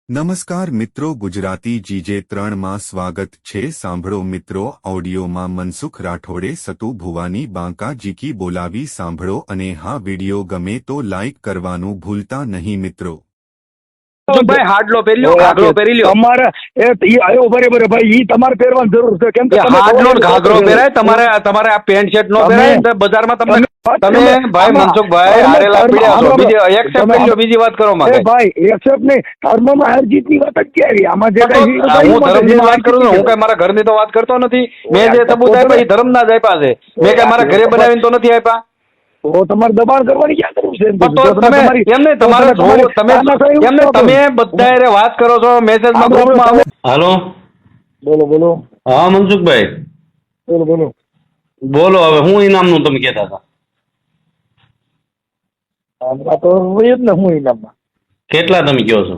નમસ્કાર મિત્રો, ગુજરાતી GJ3 માં સ્વાગત છે। સાંભળો મિત્રો, ઓડિયોમાં મનસુખ રાઠોડે સતુ ભુવાની બાંકા જીકી બોલાવી સાંભળો અને હા, વિડિયો ગમે તો લાઈક કરવાનું ભૂલતા નહીં મિત્રો। ભાઈ હાડલો પહેરી લ્યો, ઘાઘરો પહેરી લ્યો। તમારે આયો બરાબર ભાઈ, ઈ તમારે પહેરવાની જરૂર છે, કેમ કે હાડલો ને ઘાઘરો પહેરાય, તમારે આ પેન્ટ શર્ટ નો પહેરાય ને બજારમાં તમે ભાઈ મનસુખભાઈ હારેલા પીડ્યા છો। બીજી એક્સેપ્ટ કરી લો, બીજી વાત કરો માં ભાઈ એક્સેપ્ટ નહીં, ધર્મમાં હાર જીતની વાત જ ક્યારે આમાં જે હું ધર્મની વાત કરું છું, હું કઈ મારા ઘરની તો વાત કરતો નથી। મેં જે સબૂત આપ્યા એ ધર્મના જ આપ્યા છે, મેં કઈ મારા ઘરે બનાવીને તો નથી આપ્યા। તો તમારે દબાણ કરવાની ક્યાં જરૂર છે? તમે બધા વાત કરો છો, મેસેજમાં ગ્રુપમાં। હાલો, બોલો બોલો। હા મનસુખભાઈ બોલો બોલો બોલો। હવે હું ઇનામનું તમે કહેતા હતા, આમાં તો હોય જ ને। હું ઇનામમાં કેટલા તમે કહો છો?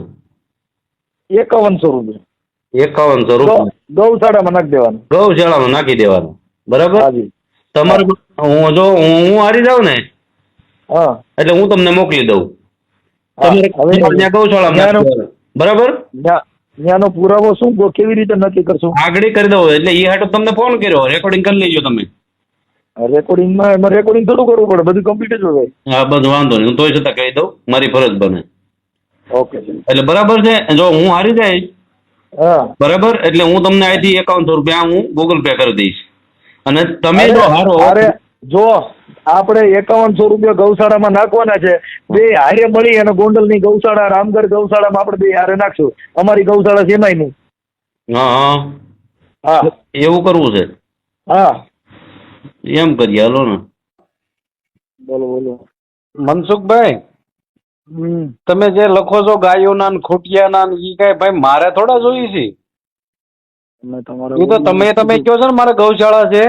5100 રૂપિયા। 5100 રૂપિયા ગૌશાળામાં નાખી દેવાનું। ગૌશાળામાં નાખી દેવાનું, બરાબર? હાજી। તમારે હું હારી જાઉં ને હા, એટલે હું તમને મોકલી દઉં, તમારે ગૌશાળામાં, બરાબર? ત્યાંનો પુરાવો શું, કેવી રીતે નક્કી કરશું? આગળ કરી દઉં, એટલે એ હાટો તમને ફોન કર્યો, રેકોર્ડિંગ કરી લેજો તમે। રેકોર્ડિંગમાં એમાં રેકોર્ડિંગ થોડું કરવું પડે, બધું કમ્પ્લીટ જ હોય। હા, બધું વાંધો નહીં, હું તોય છતાં કહી દઉં, મારી ફરજ બને। ઓકે, એટલે બરાબર છે, જો હું હારી જાય, હા બરાબર, એટલે હું તમને અહીંથી 5100 રૂપિયા હું ગૂગલ પે કરી દઈશ, અને તમે જો હારો, અરે જો આપણે 5100 રૂપિયા ગૌશાળામાં નાખવાના છે, બે હારે મળી અને ગોંડલની ગૌશાળા, રામગઢ ગૌશાળામાં આપણે બે હારે નાખશું। અમારી ગૌશાળા છે એમાંય નહીં। હા હા, એવું કરવું છે? હા, એમ કરીએ, હાલો ને। બોલો બોલો મનસુખભાઈ, તમે જે લખો છો ગાયોના ને ખૂટિયાના ને, ઈ કઈ ભાઈ મારે થોડા જોઈ છે? એ તો તમે કહો છો ને મારે ગૌશાળા છે।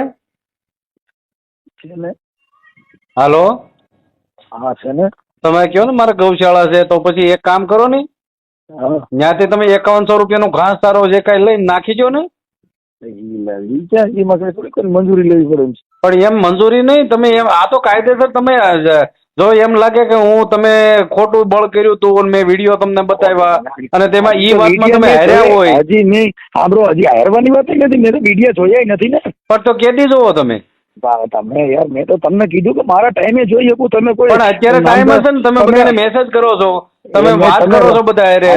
હાલો, હા છે ને, તમે કહો ને મારે ગૌશાળા છે, તો પછી એક કામ કરો ને, ત્યાંથી તમે 5100 રૂપિયાનું ઘાસ સારો જે કઈ લઈને નાખી દો ને। મંજૂરી લેવી પડે પણ એમ મંજૂરી નહીં, તમે એમ આ તો કાયદેસર, તમે જો એમ લાગે કે હું તમે ખોટું બળ કર્યું હતું, મેં વિડીયો તમને બતાવ્યા અને તેમાં ઈ વાતમાં તમે હાર્યા હોય, હજી નહીં સાંભળો, હજી હારવાની વાત નથી, મેં તો વિડીયો જોયા નથી ને। પણ તો કેદી જોવો તમે? તમે યાર, મેં તો તમને કીધું કે મારા ટાઈમે જોઈ શકું, તમે કોઈ પણ અત્યારે ટાઈમ હશે ને, તમે બધાને મેસેજ કરો છો, તમે વાત કરો છો બધા હારે,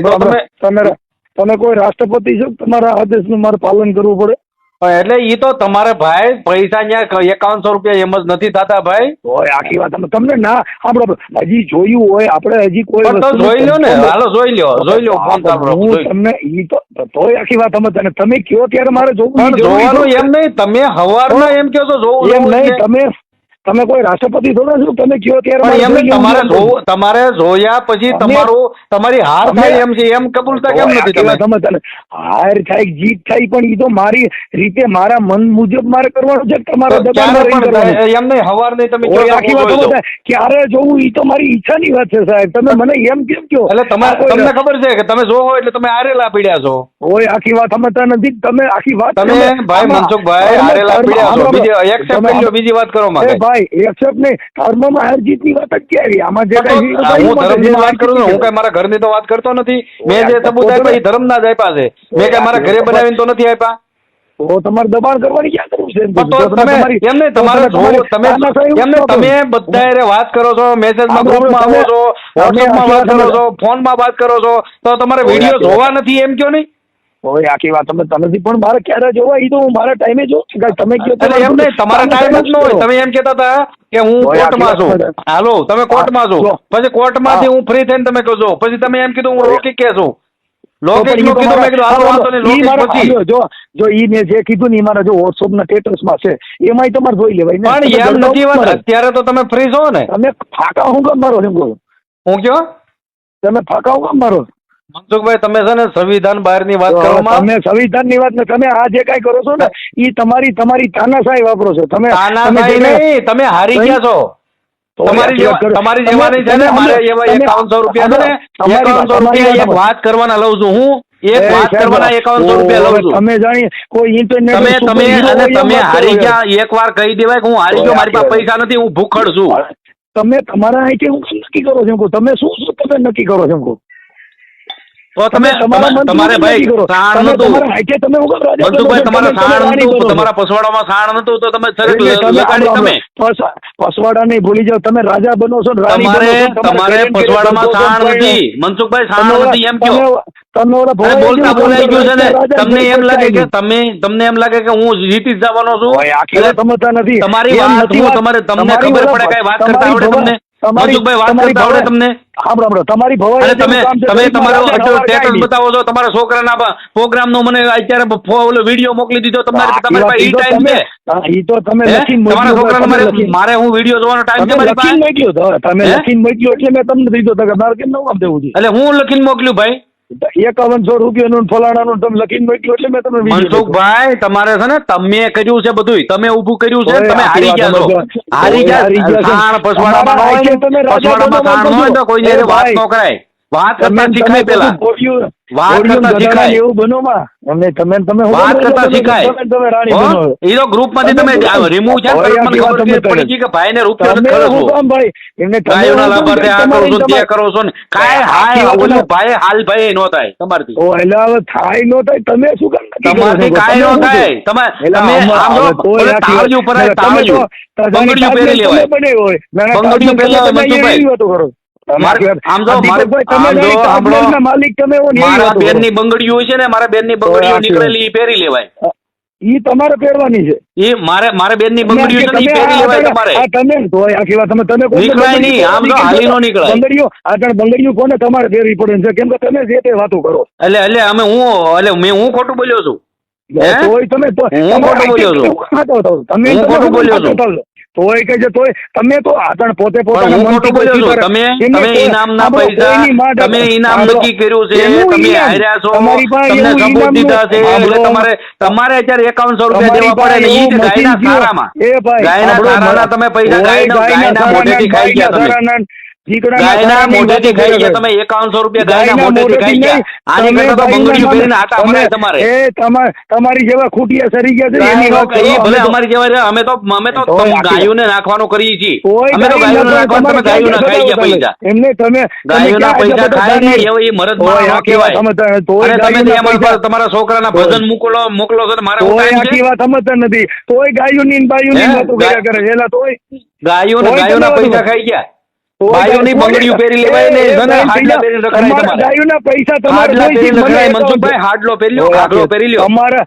તમે કોઈ રાષ્ટ્રપતિ છો, તમારા આદેશનું મારે પાલન કરવું પડે। એટલે ઈ તો તમારે ભાઈ પૈસા ત્યાં 5100 રૂપિયા એમ જ નથી થતા ભાઈ। હોય આખી વાત તમને ના સાંભળો, હજી જોયું હોય આપણે, હજી કોઈ જોઈ લો ને, હાલો જોઈ લો ફોન હું તમને ઈ તો તોય આખી વાત સમજ, તમે કયો ત્યારે મારે જોવું, જોવાનું એમ નહીં, તમે હવારના એમ કહો છો જોવું એમ નહીં, તમે કોઈ રાષ્ટ્રપતિ થોડા છો, તમે કયો ત્યારે તમારે જોયા પછી તમારી હાર થાય એમ છે, એમ કબૂલતા કેમ નથી તમે? હાર થાય જીત થાય, પણ એ તો મારી રીતે મારા મન મુજબ મારે કરવાનું છે, તમારા એમ નહીં હવાર નહીં, તમે આખી વાત ક્યારે જોવું એ તો મારી ઈચ્છાની વાત છે સાહેબ, તમે મને એમ કેમ કહો? એટલે તમને ખબર છે કે તમે જોવો એટલે તમે હારેલા પીડ્યા છો। ઓય આખી વાત સમજતા નથી તમે, આખી વાત તમે ભાઈ મનસુખભાઈ હારેલા પીડ્યા છો, બીજી એક્સેપ્ટ કરી લો, બીજી વાત કરો માં ભાઈ એક્સેપ્ટ નહીં, ધર્મમાં હાર જીતની વાત જ ક્યારે આમાં જે હું ધર્મની વાત કરું છું, હું કઈ મારા ઘરની તો વાત કરતો નથી। મેં જે સબૂત આપ્યા એ ધર્મના જ આપ્યા છે, મેં કઈ મારા ઘરે બનાવીને તો નથી આપ્યા। તો તમારે દબાણ કરવાની ક્યાં જરૂર છે? તમે બધા વાત કરો છો, મેસેજમાં ગ્રુપમાં આવો છો, વોટ્સઅપમાં વાત કરો છો, ફોનમાં વાત કરો છો, તો તમારે વિડીયો જોવા નથી એમ કયો નહીં? હોય આખી વાત તમે નથી, પણ મારે ક્યારે જોવા એ તો હું મારા ટાઈમે જોઉં છું, તમે કહો એમ નહીં, તમારા ટાઈમ જ ન હોય, તમે એમ કહેતા હતા કે હું કોર્ટમાં છું, હાલો તમે કોર્ટમાં છો, પછી કોર્ટમાંથી હું ફ્રી થઈને તમે કહો છો, પછી તમે એમ કીધું હું રોકી કે છું, જો ઈ મેં જે કીધું ને, મારા જો વોટ્સઅપ ના સ્ટેટસમાં છે, એમાંય તમારે જોઈ લેવાય। પણ એમ નથી વાત, અત્યારે તો તમે ફ્રી છો ને, તમે ફાકા હું કામ મારો એમ કહો? હું કયો તમે ફાકા હું કામ મારો? મનસુખભાઈ, તમે છે ને સંવિધાન બહારની વાત કરવામાં, તમે સંવિધાનની વાત ને તમે આ જે કઈ કરો છો ને, એ તમારી તાનાશાહી વાપરો છો તમે। નહીં, તમે હારી ગયા છો, તમારી જેવાની છે ને, મારે એવા 5100 રૂપિયા છે ને, 5100 રૂપિયા એક વાત કરવાના લઉં છું હું, એક વાત કરવાના 5100 રૂપિયા લઉં છું। તમે જાણી કોઈ ઇન્ટરનેટ તમે હારી ગયા, એક વાર કહી દેવાય કે હું હારી ગયો, મારી પાસે પૈસા નથી, હું ભૂખડ છું। તમે તમારા અહીંથી હું નક્કી કરો છો, તમે શું તમે નક્કી કરો છો? તો તમે તમારે ભાઈ સાણ નતું મનસુખભાઈ, તમારે સાણ નતું, તમારા પસવાડામાં સાણ નતું તો તમે લગાડી તમે પસવાડા નહીં ભૂલી જાઓ, તમે રાજા બનો છો ને રાણી તમારે બનો છો, તમારે પસવાડામાં સાણ નથી મનસુખભાઈ, સાણ નથી એમ કયો. તમે ઓલા અરે બોલતા બોલાઈ ગયું છે ને, રાજા તમને એમ લાગે કે નહીં. તમને એમ લાગે કે હું જીતી જ જવાનો છું. ઓય, આખી વાત સમજતા નથી. તમારી એમ વાત નથી હું વાત. તમને તમારી ખબર વાત- પડે કઈ વાત કરતા આવડે તમને મનસુખભાઈ, વાત કરતા આવડે તમને? સાંભળો, તમારી ભવાઈ અને તમે કામ છે, તમે તમે તમારો રાજા સવાર સ્ટેટસ કાંઈ નહીં. બતાવો છો, તમારા છોકરાના પ્રોગ્રામ નો મને અત્યારે ઓલો વિડીયો મોકલી દીધો તમારે, તમારી પાસે ઈ ટાઈમ છે? ઈ તો તમે હે? લખીને તમારા મોકલ્યો, છોકરાને તમે મારે લખીને- મારે હું વિડીયો જોવાનો ટાઈમ છે તમે મારી પાસે? લખીને મોકલ્યો તો, તમે હે? લખીને મોકલ્યો એટલે મેં તમને દીધો તો કે મારે કેમ નવું કામ દેવું છે? એટલે હું લખીને મોકલ્યું ભાઈ? 5100 રૂપિયાનું ફલાણાનું તમે લખીને મોકલ્યું એટલે મેં તમને video દીધો. મનસુખભાઈ, તમારે છે ને તમે કર્યું છે બધું, તમે ઊભું કર્યું છે, ઓય, તમે આખી હારી ગયા છો. વાત સમજો. હારી ઓય, હારી ગયા ગયા. છો. સાણ પસવાડામાં ન હોય ને, તમારા આઈકે તમે રાજા પસવાડામાં બનવા સાણ ન હોય તો કોઈ માંગો છો. વાત એ ન કરાય. વાત તમે કરતા શીખાય પેલા. વાત કરતા શીખાય. એવું બનો માં તમે તમે તમે હું વાત બનો? કરતા તમે- શીખાય. તમે રાણી બનો. એ તો ગ્રુપ માંથી તમે રિમૂવ છે ઓય, તરત મને આખી વાત ખબર તમે પડી ગઈ કે ભાઈ ને રૂપિયા તમે નથી હું ખર્ચવો. કામ ભાઈ એમને તમે ગાયોના હું કામ લાભાર્થે આ કરો છો ને તે તમારી- કરો છો ને કાંઈ આખી હાય વાત ઓલું તમે- ભાઈ હાલ ભાઈ નો થાય તમારથી. ઓ એટલે હવે થાય નો થાય તમે શું કામ નક્કી કરો છો? તમારથી કાંઈ નો તમે શું થાય. છો? તમે એટલે તમે આમાં આમ જો હવે તોય ઓલે આખી વાત- તાળિયું પર તમે તો તાળિયું બંગડીયું પહેરી લેવાય. તમે બને હોય. નાના બંગડીયું પહેરી લેવાય, તમે મનસુખભાઈ. એવી વાતો કરો. મારે- આમ જો આ મારે- દીપકભાઈ, તમે આમ જો જાણી સાંભળો. તાજમહેલના માલિક તમે હો ને એવી મારા વાતો કરો. બેનની બંગડીઓ હોય છે ને, મારા બેનની બંગડીઓ આખી નીકળેલી ઈ પહેરી લેવાય. ઈ તમારે પહેરવાની છે. એ મારે બેનની બંગડીઓ છે ને ઈ પહેરી લેવાય તમારે. તમે તોય આખી વાત તમે તમે કોઈ નીકળાય નહીં, આમ તો હાલી નો નીકળાય. બંગડીઓ કોને તમારે પહેરવી પડે છે? કેમ કે તમે જે તે વાતો કરો. એટલે હું ખોટું બોલ્યો છું? હે? તોય તમે હું ખોટું બોલ્યો છું. તમે હું ખોટું બોલ્યો છું. તોય કહે છે તોય તમે તો આગળ પોતે પોતાના હું ખોટું મનથી બોલ્યો છું. કોઈ તમે એમને તમે કોઈ- ઇનામના સાંભળો, પૈસા કોઈની માં તમે ઇનામ સાંભળો, નક્કી કર્યું છે, એનું તમે ઇનામ. હાર્યા છો, તમારી પાસે તમને એવું સબૂત ઇનામનું- દીધા છે એટલે સાંભળો, તમારે અત્યારે 5100 રૂપિયા તમારી દેવા પડે ને ઈ જ પાસે ગાયના એવું સારામાં. એ ભાઈ, ગાયના સાંભળો, સારાના તમે પૈસા ઓય, ગાયના મોઢેથી ખાઈ ગયા તમે. સારાના, જીગડાના ગાયના સારાની મોઢેથી વાત ખાઈ ગયા કરે. તમે 5100 રૂપિયા ગાયના ગાયના મોઢેથી ખાઈ ગયા. નહીં, આની તમે કરતા તો ગાયના બંગડીયું પહેરીને નામે- આટા મરાય તમારે. તમારી જેવા ખૂટિયા સરી ગયા છે એની વાત કરો. ઈ ભલે અમે તો- અમારી જેવા છે, અમે તો તોય આખી- ગાયોને નાખવાનું કરીએ છીએ. તોય અમે તો ગાયોને નાખવાનું, તમે તમારે ગાયોના ખાઈ ગયા ક્યાં પૈસા. એમને તમે ગાયોના તમે પૈસા ક્યાં ખાય ને બધા એવો ઈ મરદ તોય માણસ આખી કહેવાય. વાત સમજતા નથી. તોય અને તમે ગાયોના અમારા પૈસા- તમારા છોકરાના તોય- ભજન મોકલો છો ને મારે હું તોય કાંઈ આખી છે? વાત સમજતા નથી. તોય ગાયોની ને બાયોની હે? વાતો કર્યા કરે છે. એલા તોય ગાયોના તોય પૈસા તમે ખાઈ ગયા. તોય બાયોની તોય- બંગડીઓ પહેરી લેવાય ને, એ છે ને, બેન હાડલા ભૈયા, પહેરીને રખડાય તમારા તમારે. ગાયોના પૈસા તમારે હાડલા જોઈશે. પહેરીને મને રખડાય એ કહો. મનસુખભાઈ, હાડલો પહેરી લ્યો, તોય ઘાઘરો આખી- પહેરી લ્યો. તમારે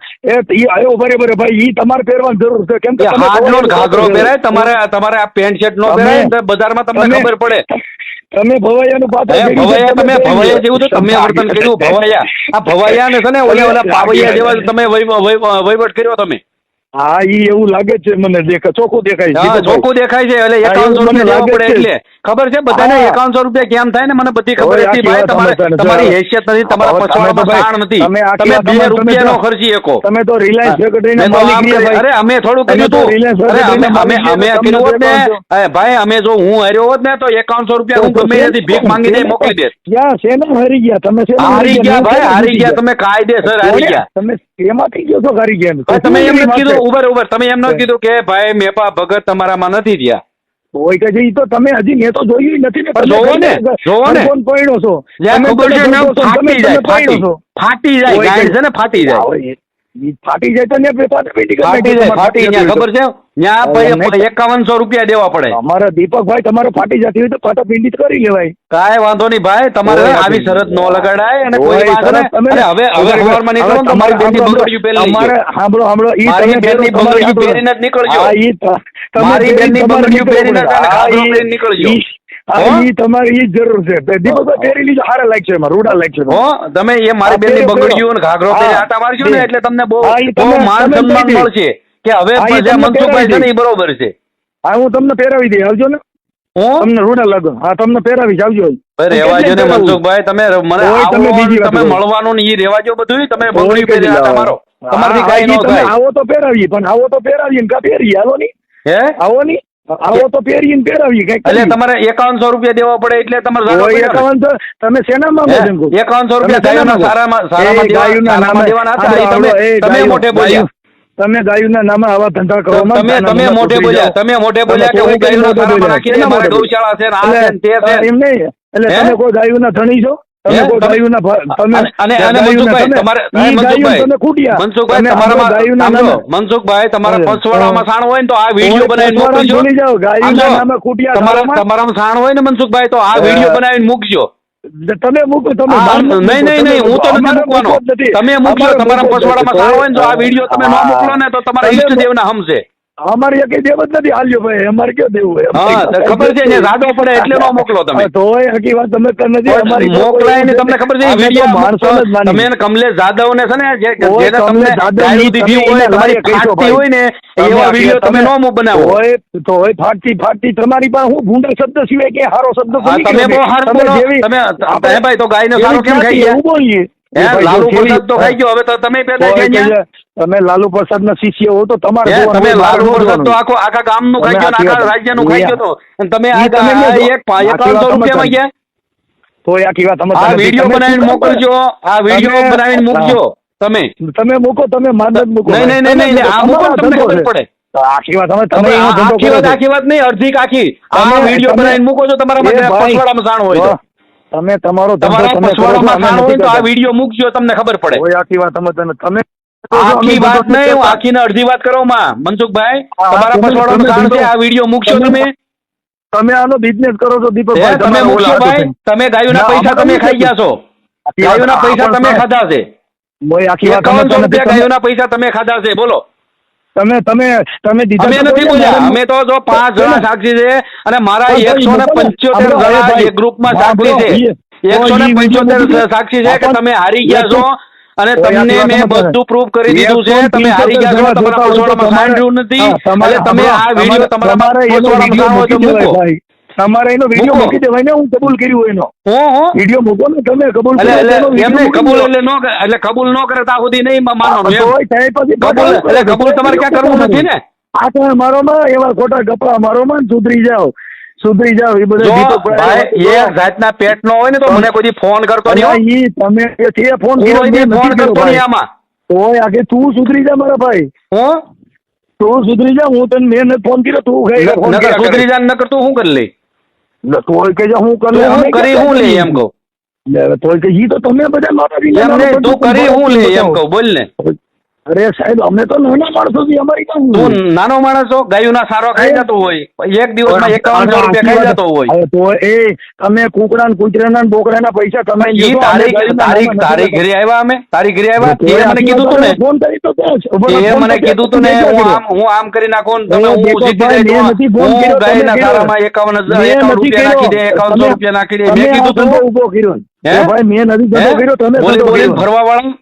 ઈ આવ્યો બરાબર ભાઈ, ઈ તમારે પહેરવાની જરૂર છે. કેમ કે એ તમે હાડલો ને ભવાઈ ઘાઘરો વાતો પહેરાય, કરો. તમારે આ પેન્ટ શર્ટ નો તમે- પહેરાય તો બજારમાં તમને તમે- ખબર પડે. તમે ભવાઈયાનું પાત્ર હે, કર્યું છે, ભવાયા તમે પહેરી ભવાયા લો. જેવું તો તમે વર્તન કર્યું. ભવાયા આ ભવાયા ને છે ને ઓલા પાવૈયા જેવા તમે વહીવટ કર્યો તમે. હા ઈ એવું લાગે જ છે મને. ચોખ્ખું દેખાય છે. હા, ચોખ્ખું દેખાય છે. એટલે હા, 5100 એવું મને રૂપિયા દેવા લાગે પડે જ છે. એટલે ખબર છે બધાને. હા. 5100 રૂપિયા કેમ થાય ને મને બધી ખબર ઓય, હતી આખી ભાઈ. વાત સમજતા નથી. તમારી હેસિયત નથી, તમારા હવે તમે તો પછવાડામાં ભાઈ- સાણ નથી. તમે આખી તમે વાત 2 તમે રૂપિયા નો તો- ખર્ચી શકો. તમે તો રિલાયન્સ ફેક્ટરીના મેં તો માલિક આમ રહ્યા કરી- ભાઈ. અરે અમે થોડું તમે કર્યું તો હતું. રિલાયન્સ અરે ફેક્ટરીના માલિક અમે રહ્યા. કર્યું હોત ને, તમને અરે ભાઈ અમે જો હું હાર્યો હોત ને તો 5100 રૂપિયા હું ગમે ત્યાંથી ભીખ માંગી દે મોકલી દેત. ક્યાં શેના હારી ગયા તમે? શેના હારી ગયા ભાઈ, શેના હારી ગયા તમે, કાયદેસર હારી ગયા. તમે એમાં થઈ ગયો છો હારી ગયા. ભાઈ, તમે એમ નથી કીધું, તો ઉભર તમે એમ નથી કીધું કે ભાઈ મેપા ભગત તમારામાં નથી થયા. હોય કે ઈ તો તમે હજી મેં તો જોયું નથી ને. પણ જોવો ને, જોવો ને. કોણ પડ્યો છો? જ્યાં તમે ખબર છે ને તમે ફાટી જાય, પડ્યો છો. ફાટી જાય, હોય ગાય કે- છે ને ફાટી જાય. ઈ ફાટી જાય તો ને પાછા પેટી કરી ફાટી જાય, ફાટી જાય, ખબર છે? ત્યાં એમને- 5100 રૂપિયા દેવા પડે. અમારા દીપકભાઈ તમારે ફાટી જતી હોય તો પાછા પિંડી જ કરી લેવાય. કાંઈ વાંધો નહીં ભાઈ, તમારે ઓય, આવી શરત ન લગાડાય અને કોઈ ઓય, વાત ને. સરસ, તમે- અરે હવે સવારમાં નીકળો ને તમારી બેનની બંગડીયું પહેરી લેજો. અમારે સાંભળો ઈ મારી તમે બેનની પહેરો, તમારી બંગડીયું હાથો- પહેરીને જ નીકળજો. હા, ઈ તમે મારી પહેરી બેનની તમારે બંગડીયું પહેરીને નીકળવું અને પડે. ઘાઘરો હા, પહેરીને નીકળજો. હા, હો? ઈ તમારી ઈ જ જરૂર છે. દીપકભાઈ પહેરી લીજો, સારા લાગશે એમાં, રૂડા લાગશે એમાં. હો, તમે એ મારી હા, બેનની પહેરો, બંગડીયું અને ઘાઘરો હા, પહેરી આટા મારશો ને બે. એટલે તમને બહુ હા, ઈ બહુ તમે- માન તમે સન્માન પહેરી. મળશે કે હવે હા, ઈ જે તમને મનસુખભાઈ છે ને પહેરાવી એ બરોબર છે. હા, હું તમને પહેરાવી દઈ, આવજો ને. હું તમને રૂડા લાગો. હા, તમને પહેરાવી આવજો. રેવા જો ને મનસુખભાઈ, તમે મને ઓય, તમે આવો, બીજી વાત તમે કરો. મળવાનું ને ઈ રેવા જો બધું, તમે ઓય, બંગડી પહેરી કઈ આટા લાવો. મારો. તમારથી હા, કાંઈ ઈ ન તમે થાય. આવો તો પહેરાવીએ, પણ આવો તો પહેરાવીએ ને કા પહેરીએ, હાલો ની. હે? આવો ની, આવો તો પહેરીએ ને પહેરાવીએ કઈક એટલે કરીએ. તમારે 5100 રૂપિયા દેવા પડે એટલે તમારે જાડો ઓય, પડ્યો ને. 51 તમે શેના માંગો છો એમ કહું? 5100 રૂપિયા તમે શેના ગાયોના માંગો? સારામાં એ સારામાં ગાયોના સારામાં નામે- દેવાના હતા. એ સાંભળો, એ તમે ગાયો- મોઢે બોલ્યા. તમે ગાયોના નામે આવા ધંધા કરો માં તમે નાના તમે ધંધા મોઢે તૂટી બોલ્યા, જાઓ. તમે મોઢે બોલ્યા કે તમે હું ગાયોના મોઢે સારામાં બોલ્યા. નાખી દે, શેના મારા મોઢે ગૌશાળા છે ને આ છે ને તે એટલે છે. એમ નહીં, એટલે હે? તમે કોઈ ગાયોના ધણી છો? તમે હે? કોઈ ગાયુંના તમે અને મનસુખભાઈ તમારે તમે ખૂટ્યા મનસુખભાઈ તમે તમારામાં ગાયુંના સાંભળો, નામે- મનસુખભાઈ તમારા હા. પસવાડામાં સાણ હોય ને તો આ વિડીયો કોઈ બનાવીને પસવાડામાં મોકલજો. ભૂલી જાઓ, ગાયુંના સાંભળો, નામે ખૂટ્યા તમારા તમારામાં સાણ હોય ને મનસુખભાઈ તો આ વિડીયો બનાવીને મૂકજો. તમે મૂકો તમે આ માર મૂકો, નહીં નહીં તમે નહીં, હું તો મૂકો. નથી અમારે મૂકવાનો. મૂકવો જ નથી. તમે મૂકજો, અમારે તમારા મૂકવો જ પસવાડામાં નથી. સાણ હોય ને તો આ વિડીયો તમે ન હા. મોકલો ને તો તમારા તમે- ઈષ્ટદેવના હમશે. અમારે કઈ દેવ જ નથી હાલ્યો ભાઈ, અમારે ક્યાં દેવું હોય? હા, તો ખબર છે ને, જાડો પડે એટલે ન મોકલો તમે. હા, તોય હકી વાત તમે નથી અમારી મોકલાય ને તમને ખબર છે અમે તો વિડીયો માણસો જ માની. તમે એને કમલેશ જાદવ ને છે ને ઓય, જેને તમને કમલેશ જાદવ ગાયું ની દીધી તમે હોય, એના તમારી લાયક કહીશો ફાટતી ભાઈ. હોય ને તમે એવા આખી વિડીયો તમે તમે- ન બનાવો. તોય ફાટતી તમારી પાસે હું ભૂંડા શબ્દ સિવાય કે હારો શબ્દ તો હા, નીકળ્યો તમે બહુ નહીં. હારું તમે બોલો. જેવી- તમે આપણે- હે ભાઈ, તો ગાયનો સારો એવી કેમ ખાઈ જાતિ ગયા? એવું બોલીએ. હે, એ ભાઈ, લાલુ જો કેવી- પ્રસાદ તો ખાઈ ગયો, હવે તો તમે પેદા તોય ગયા કહીએ, તમે લાલુ પ્રસાદ ના શિષ્ય હો તો તમારે હે, જોવાનું તમે હોય, લાલુ મારે પ્રસાદ તો જોવાનું. આખા ગામનું ખાઈ ગયો ને તમે આખા આખી રાજ્યનું ખાઈ ગયો તો અને તમે આ ઈ તમે આ જો- એક 5100 આખી વાત રૂપિયામાં ગયા. તોય આખી વાત સમજતા આ નથી. વિડીયો તમે બનાવીને શું મોકલજો, આ વિડીયો તમે- બનાવીને મૂકજો તમે. તમે મૂકો, તમે માનદ મૂકો. નહીં નહીં નહીં નહીં, આ મૂકો ને તમને ખબર પડે. તો આખી વાત તમે તમે એનો ધંધો આખી કરો વાત છો. આખી વાત નહીં, અડધી આખી આ તમે- વિડીયો તમે- બનાવીને મૂકો છો તમારા માટે એ ભાઈ, પસવાડામાં સાણ હોય તો. તમે તમારો ધંધો તમારા તમે કરો છો, પસવાડામાં અમે સાણ નથી હોય તો આ કરતા. વિડીયો મૂકજો, તમને ખબર પડે. કોઈ આખી વાત સમજતા નથી. તમે આખી વાત અમે નહીં, હું ધંધો આખી ને અડધી વાત કરો માં મનસુખભાઈ. હા, તમારા તમે- પસવાડામાં તમે સાણ છે, ધંધો- આ વિડીયો મૂકશો તમે. તમે આનો બિઝનેસ કરો છો હે, દીપકભાઈ. તમે તમારા મૂકશો ઓલા ભાઈ, હાથે. તમે ગાયોના ના, પૈસા અમારે તમે નથી ખાઈ ગયા છો. આખી વાત- ગાયોના પૈસા આ તમે પણ ખાધા છે. કોઈ આખી વાત 5100 સમજતા નથી. રૂપિયા ગાયોના પૈસા તમે ખાધા છે, બોલો. તમે દીધા અમે તો નથી બોલો, બોલ્યા, મારે- અમે તો જો 5 જણા સાક્ષી છે અને મારા પણ ભાઈ, 175 મૂકો ને. જણા ભાઈ, એક ગ્રુપમાં સાક્ષી છે. તો ઈ વિડીયો 175 મૂકી સાક્ષી છે કે આપણ- તમે હારી ગયા છો અને કોઈ તમને આખી મેં વાત સમજતા બધું પ્રૂફ કરી દીધું છે. તમે હારી ગયા છો, તમારા પસવાડામાં સાંડ રહ્યું નથી. એટલે તમે આ વિડીયો તમારા પસવાડામાં સાંડ હોય તો મૂકો. તમારે એનો વિડીયો મૂકો. મૂકી દેવાય ને, હું કબૂલ કર્યું એનો હું વિડીયો મૂકો ને, તમે કબૂલ એટલે કર્યો એનો એમને વિડીયો કબૂલ મૂકી એટલે એટલે કબૂલ ન કરે ત્યાં સુધી નહીં માનવાનું દો. એમ. તોય થાય પછી કબૂલ એટલે કબૂલ તમારે ક્યાં કરવું નથી ને. આ તો મારોમાં એવા ખોટા ગપ્પા મારોમાં ને સુધરી જાઓ એ બધા જો દીપકભાઈ ભાઈ એક જાતના પેટ નો હોય ને તો મને કોઈ દી ફોન કરતો નહીં હો. ઈ તમે તે ફોન કર્યો, કોઈ દી મેં ફોન નથી કર્યો કરતો નહીં ભાઈ. આમાં. તોય આગે તું સુધરી જા મારા ભાઈ, હું તું સુધરી જા. હું તને મેં નથી ફોન કર્યો, તું ગઈ ફોન નકર કર્યા સુધરી કરે. જાય નકર તું શું કરી લે. તોય કે હું તું કરી શું કરી હું લે એમ કહું. તોય કે ઈ તો તમે બધા માતાજી એમ નહીં, તું કરી હું લે એમ કહું, બોલ ને. અરે સાહેબ, અમે તો નાના માણસો છીએ, અમારી કામ તું નાનો માણસ છો, ગાયુંના સારો ખાઈ જતો હોય, એક દિવસમાં 5100 રૂપિયા ખાઈ જતો હોય. હવે તો એ તમે કૂકડા ને કૂતરાના ને બોકડાના પૈસા તમે ઈ તારી ઘરે આવ્યા, અમે તારી ઘરે આવ્યા, તે મને કીધું તું ને, ફોન કરી તો તે મને કીધું તું ને, હું આમ કરી નાખું ને તમે હું સીધી દઈ દઉં. હું ગાયના સારામાં 51 રૂપિયા નાખી દે, 5100 રૂપિયા નાખી દે, મેં કીધું તું. ઉભો કર્યો હે? ભાઈ, મેં નથી ધંધો કર્યો, તમે બોલી ધંધો બોલી કર્યો. ફરવા વાળા